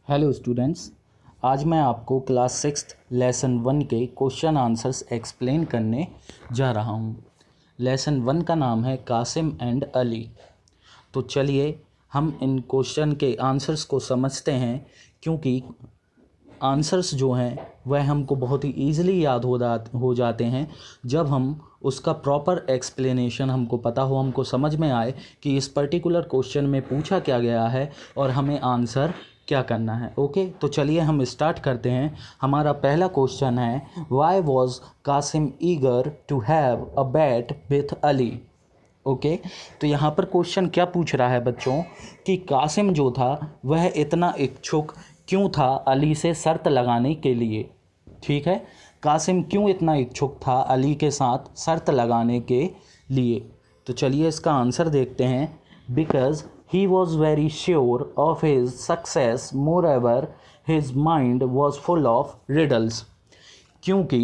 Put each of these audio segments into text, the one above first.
Hello students, आज मैं आपको क्लास सिक्स्थ लेसन वन के क्वेश्चन आंसर्स एक्सप्लेन करने जा रहा हूँ। लेसन वन का नाम है कासिम एंड अली। तो चलिए हम इन क्वेश्चन के आंसर्स को समझते हैं, क्योंकि आंसर्स जो हैं वह हमको बहुत ही ईज़िली याद हो जाते हैं जब हम उसका प्रॉपर एक्सप्लेनेशन हमको पता हो, हमको समझ में आए कि इस पर्टिकुलर क्वेश्चन में पूछा क्या गया है और हमें आंसर क्या करना है। ओके, तो चलिए हम स्टार्ट करते हैं। हमारा पहला क्वेश्चन है, why was Qasim eager to have a bat with Ali. Okay, तो यहाँ पर क्वेश्चन क्या पूछ रहा है बच्चों कि कासिम जो था वह इतना इच्छुक क्यों था अली से शर्त लगाने के लिए। ठीक है, कासिम क्यों इतना इच्छुक था अली के साथ शर्त लगाने के लिए। तो चलिए इसका आंसर देखते हैं। Because he was very sure of his success, moreover his mind was full of riddles। क्योंकि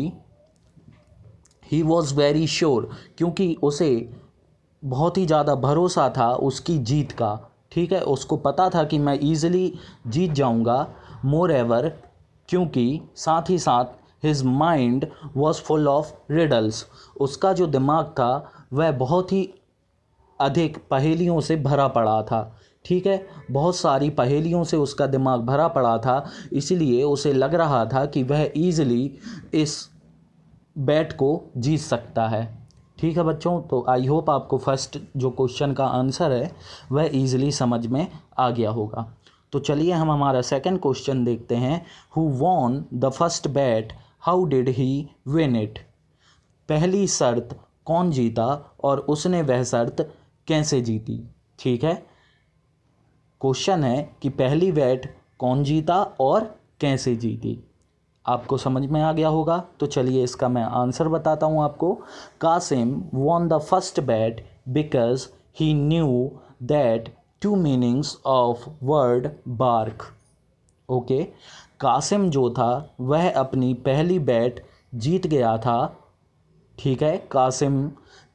he was very sure, क्योंकि उसे बहुत ही ज़्यादा भरोसा था उसकी जीत का। ठीक है, उसको पता था कि मैं ईज़िली जीत जाऊंगा। moreover, क्योंकि साथ ही साथ his mind was full of riddles, उसका जो दिमाग था वह बहुत ही अधिक पहेलियों से भरा पड़ा था। ठीक है, बहुत सारी पहेलियों से उसका दिमाग भरा पड़ा था, इसलिए उसे लग रहा था कि वह ईज़िली इस बैट को जीत सकता है। ठीक है बच्चों, तो आई होप आपको फर्स्ट जो क्वेश्चन का आंसर है वह ईज़िली समझ में आ गया होगा। तो चलिए हम हमारा सेकंड क्वेश्चन देखते हैं। Who won the first bat, how did he win it. पहली शर्त कौन जीता और उसने वह शर्त कैसे जीती। ठीक है, क्वेश्चन है कि पहली बैट कौन जीता और कैसे जीती। आपको समझ में आ गया होगा। तो चलिए इसका मैं आंसर बताता हूँ आपको। Qasim won the first bat because he knew that two meanings of word bark. Okay, Qasim जो था वह अपनी पहली बैट जीत गया था। ठीक है, कासिम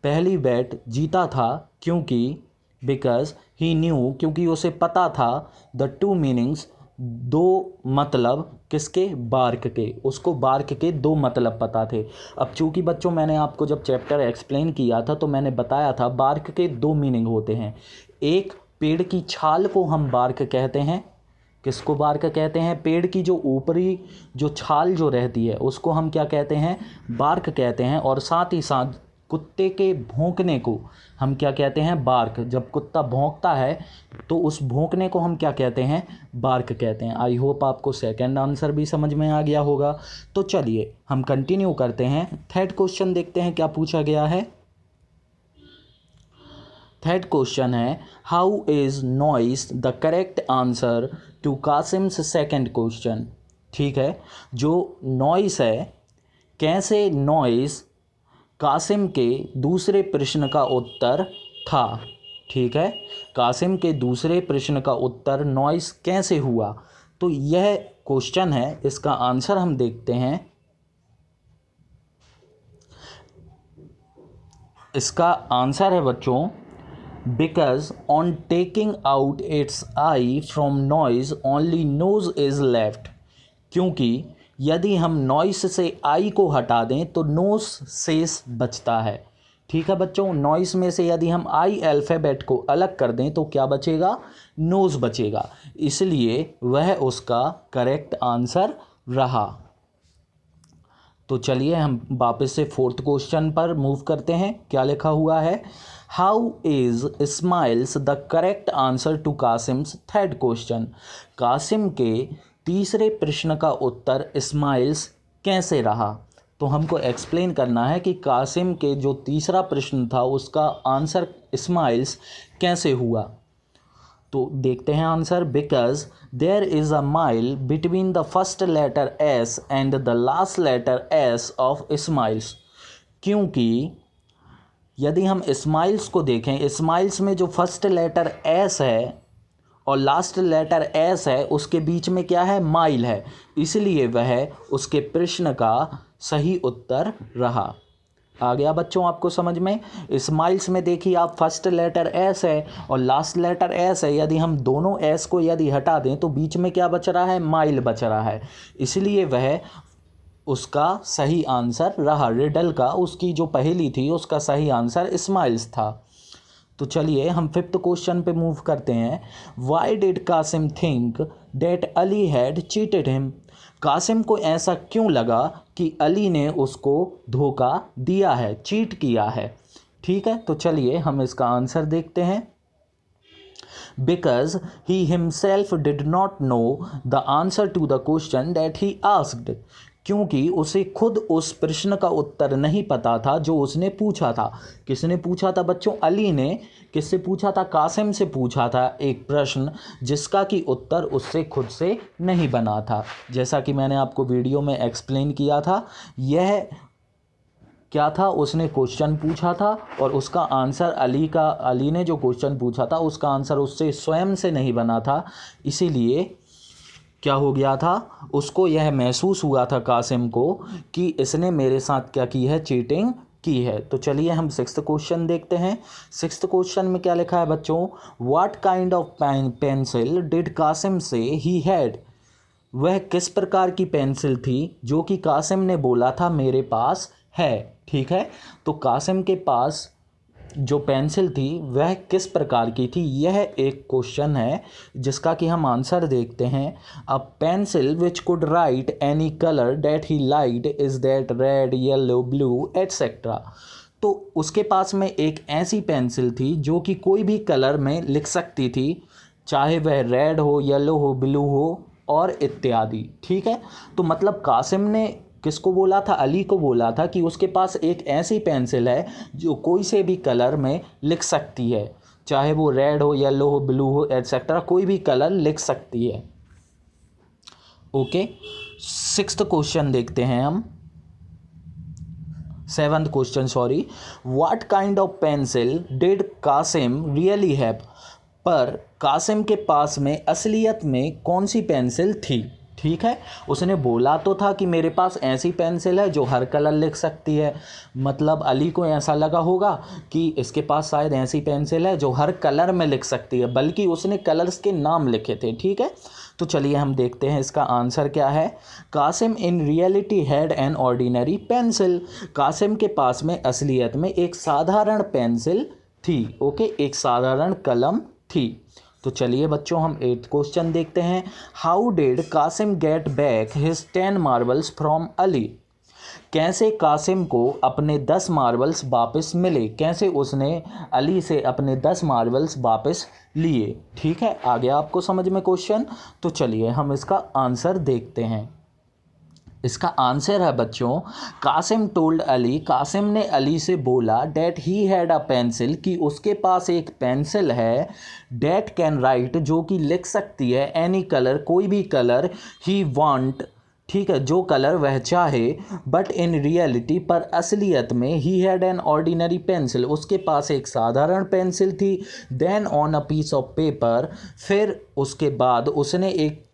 पहली बैट जीता था क्योंकि बिकॉज ही न्यू, क्योंकि उसे पता था द टू मीनिंग्स, दो मतलब किसके, बार्क के। उसको बार्क के दो मतलब पता थे। अब चूंकि बच्चों मैंने आपको जब चैप्टर एक्सप्लेन किया था तो मैंने बताया था बार्क के दो मीनिंग होते हैं। एक, पेड़ की छाल को हम बार्क कहते हैं। किसको बार्क कहते हैं? पेड़ की जो ऊपरी जो छाल जो रहती है उसको हम क्या कहते हैं, बार्क कहते हैं। और साथ ही साथ कुत्ते के भौंकने को हम क्या कहते हैं, बार्क। जब कुत्ता भौंकता है तो उस भौंकने को हम क्या कहते हैं, बार्क कहते हैं। आई होप आपको सेकंड आंसर भी समझ में आ गया होगा। तो चलिए हम कंटिन्यू करते हैं। थर्ड क्वेश्चन देखते हैं क्या पूछा गया है। थर्ड क्वेश्चन है, how is noise the correct answer to Qasim's second question. ठीक है, जो नॉइस है, कैसे नॉइस कासिम के दूसरे प्रश्न का उत्तर था। ठीक है, कासिम के दूसरे प्रश्न का उत्तर नॉइस कैसे हुआ। तो यह क्वेश्चन है, इसका आंसर हम देखते हैं। इसका आंसर है बच्चों, because on taking out its I from noise only nose is left. क्योंकि यदि हम नॉइस से आई को हटा दें तो नोज शेष बचता है। ठीक है बच्चों, नॉइस में से यदि हम आई अल्फ़ाबेट को अलग कर दें तो क्या बचेगा, नोज बचेगा। इसलिए वह उसका करेक्ट आंसर रहा। तो चलिए हम वापस से फोर्थ क्वेश्चन पर मूव करते हैं। क्या लिखा हुआ है, how is smiles the correct answer to Qasim's third question. Qasim के तीसरे प्रश्न का उत्तर स्माइल्स कैसे रहा। तो हमको एक्सप्लेन करना है कि कासिम के जो तीसरा प्रश्न था उसका आंसर स्माइल्स कैसे हुआ। तो देखते हैं answer. Because there is a mile between the first letter S and the last letter S of smiles. क्योंकि यदि हम स्माइल्स को देखें, स्माइल्स में जो फर्स्ट लेटर एस है और लास्ट लेटर एस है उसके बीच में क्या है, माइल है। इसलिए वह उसके प्रश्न का सही उत्तर रहा। आ गया बच्चों आपको समझ में। स्माइल्स में देखिए आप, फर्स्ट लेटर एस है और लास्ट लेटर एस है, यदि हम दोनों एस को यदि हटा दें तो बीच में क्या बच रहा है, माइल बच रहा है, इसलिए वह उसका सही आंसर रहा। रिडल का उसकी जो पहेली थी उसका सही आंसर स्माइल्स था। तो चलिए हम फिफ्थ क्वेश्चन पे मूव करते हैं। Why did Qasim think that Ali had cheated him. Qasim को ऐसा क्यों लगा कि अली ने उसको धोखा दिया है, चीट किया है। ठीक है, तो चलिए हम इसका आंसर देखते हैं। Because he himself did not know the answer to the question that he asked. क्योंकि उसे खुद उस प्रश्न का उत्तर नहीं पता था जो उसने पूछा था। किसने पूछा था बच्चों, अली ने। किससे पूछा था, कासिम से पूछा था एक प्रश्न जिसका कि उत्तर उससे खुद से नहीं बना था। जैसा कि मैंने आपको वीडियो में एक्सप्लेन किया था, यह क्या था, उसने क्वेश्चन पूछा था और उसका आंसर अली ने जो क्वेश्चन पूछा था उसका आंसर उससे स्वयं से नहीं बना था। इसीलिए क्या हो गया था, उसको यह महसूस हुआ था कासिम को कि इसने मेरे साथ क्या की है, चीटिंग की है। तो चलिए हम सिक्स्थ क्वेश्चन देखते हैं। सिक्स्थ क्वेश्चन में क्या लिखा है बच्चों, what kind of pencil did Qasim say he had. वह किस प्रकार की पेंसिल थी जो कि कासिम ने बोला था मेरे पास है। ठीक है, तो कासिम के पास जो पेंसिल थी वह किस प्रकार की थी, यह एक क्वेश्चन है जिसका कि हम आंसर देखते हैं। A pencil which could write any colour that he liked is that red, yellow, blue etcetera. तो उसके पास में एक ऐसी पेंसिल थी जो कि कोई भी कलर में लिख सकती थी, चाहे वह रेड हो, येलो हो, ब्लू हो और इत्यादि। ठीक है, तो मतलब कासिम ने किसको बोला था, अली को बोला था कि उसके पास एक ऐसी पेंसिल है जो कोई से भी कलर में लिख सकती है, चाहे वो रेड हो, येलो हो, ब्लू हो एटसेट्रा, कोई भी कलर लिख सकती है। ओके, सिक्स्थ क्वेश्चन देखते हैं हम। Seventh question sorry. What kind of pencil did Qasim really have. पर कासिम के पास में असलियत में कौन सी पेंसिल थी। ठीक है, उसने बोला तो था कि मेरे पास ऐसी पेंसिल है जो हर कलर लिख सकती है, मतलब अली को ऐसा लगा होगा कि इसके पास शायद ऐसी पेंसिल है जो हर कलर में लिख सकती है, बल्कि उसने कलर्स के नाम लिखे थे। ठीक है, तो चलिए हम देखते हैं इसका आंसर क्या है। Qasim in reality had an ordinary pencil. Qasim के पास में असलियत में एक साधारण पेंसिल थी। ओके, एक साधारण कलम थी। तो चलिए बच्चों हम 8th क्वेश्चन देखते हैं। How did Qasim get back his 10 marbles from Ali. कैसे कासिम को अपने 10 मार्बल्स वापस मिले, कैसे उसने अली से अपने 10 मार्बल्स वापस लिए। ठीक है, आ गया आपको समझ में क्वेश्चन। तो चलिए हम इसका आंसर देखते हैं। इसका आंसर है बच्चों, कासिम टोल्ड अली। कासिम ने अली से बोला that he had a pencil, कि उसके पास एक पेंसिल है, डैट कैन राइट, जो कि लिख सकती है, एनी कलर, कोई भी कलर, ही वांट, ठीक है, जो कलर वह चाहे, बट इन रियलिटी, पर असलियत में, he had an ordinary pencil, उसके पास एक साधारण पेंसिल थी। Then on a piece of paper, फिर उसके बाद उसने एक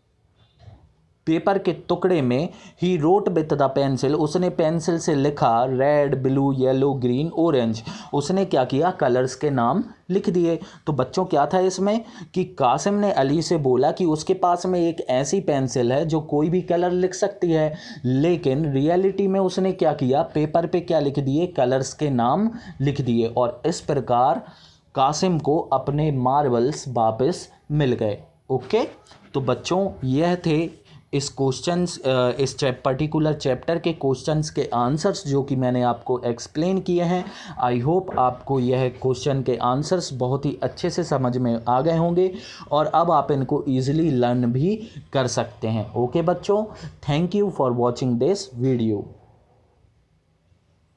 पेपर के टुकड़े में, he wrote with the pencil, उसने पेंसिल से लिखा red, blue, yellow, green, orange. उसने क्या किया, कलर्स के नाम लिख दिए। तो बच्चों क्या था इसमें कि कासिम ने अली से बोला कि उसके पास में एक ऐसी पेंसिल है जो कोई भी कलर लिख सकती है, लेकिन रियलिटी में उसने क्या किया, पेपर पे क्या लिख दिए, कलर्स के नाम लिख दिए, और इस प्रकार कासिम को अपने मार्बल्स वापस मिल गए। ओके, तो बच्चों यह थे इस पर्टिकुलर चैप्टर के क्वेश्चंस के आंसर्स जो कि मैंने आपको एक्सप्लेन किए हैं। आई होप आपको यह क्वेश्चन के आंसर्स बहुत ही अच्छे से समझ में आ गए होंगे और अब आप इनको ईजिली लर्न भी कर सकते हैं। ओके बच्चों, thank you for watching this video.